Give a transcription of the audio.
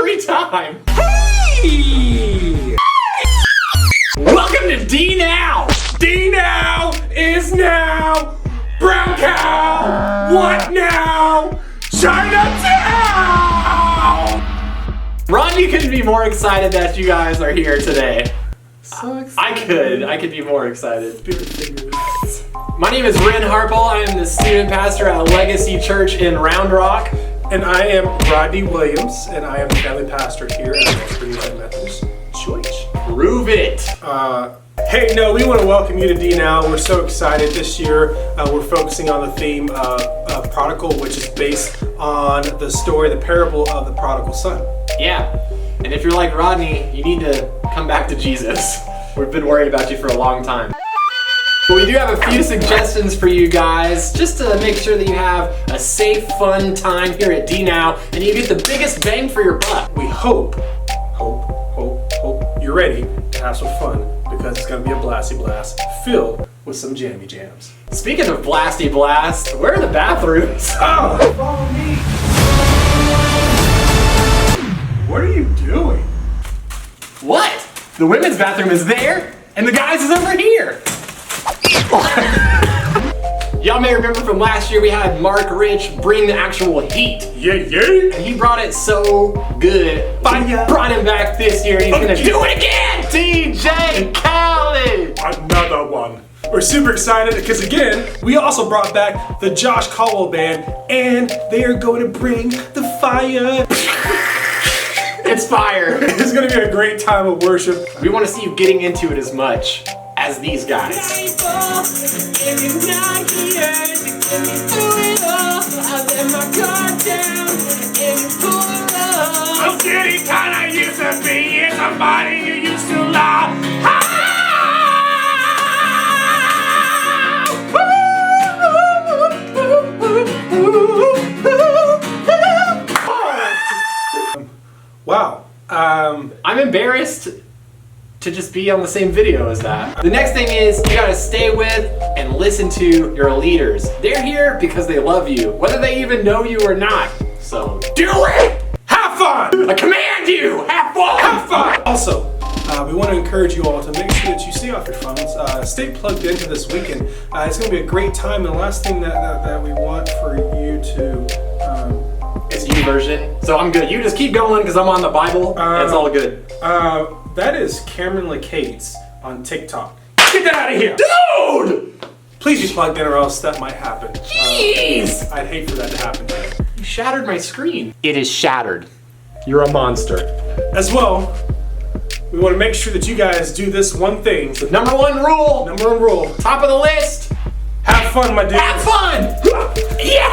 every time. Hey! Welcome to D Now. D Now is now brown cow. What now? Chinatown. Rodney couldn't be more excited that you guys are here today. So excited. I could be more excited. My name is Reyn Rodnei. I am the student pastor at Legacy Church in Round Rock. And I am Rodney Williams, and I am the family pastor here at Western United Methodist Church. Prove it. Hey, we want to welcome you to D Now. We're so excited this year. We're focusing on the theme of prodigal, which is based on the story, the parable of the prodigal son. Yeah, and if you're like Rodney, you need to come back to Jesus. We've been worried about you for a long time. But we do have a few suggestions for you guys, just to make sure that you have a safe, fun time here at D Now, and you get the biggest bang for your buck. We hope you're ready to have some fun, because it's going to be a blasty blast filled with some jammy jams. Speaking of blasty blast, where are the bathrooms? Oh, follow me. What are you doing? What? The women's bathroom is there, and the guys is over here. Y'all may remember from last year we had Mark Rich bring the actual heat. Yeah. And he brought it so good. We brought him back this year and he's gonna do it again! DJ Khaled! Another one. We're super excited because again, we also brought back the Josh Caldwell Band, and they are going to bring the fire. It's fire. It's gonna be a great time of worship. We want to see you getting into it as much as these guys. I'm getting kinda used to being somebody you used to love. Wow. I'm embarrassed to just be on the same video as that. The next thing is you gotta stay with and listen to your leaders. They're here because they love you, whether they even know you or not. So do it! Have fun! I command you! Have fun! Have fun! Also, we want to encourage you all to make sure that you stay off your phones, stay plugged into this weekend. It's going to be a great time, and the last thing that we want for you to... It's YouVersion, so I'm good. You just keep going because I'm on the Bible. It's all good. That is Cameron LeCates on TikTok. Get that out of here! Dude! Please be plugged in or else that might happen. Jeez! I'd hate for that to happen to you. You shattered my screen. It is shattered. You're a monster. As well, we want to make sure that you guys do this one thing. The number one rule. Number one rule. Top of the list. Have fun, my dude. Have fun! Yeah!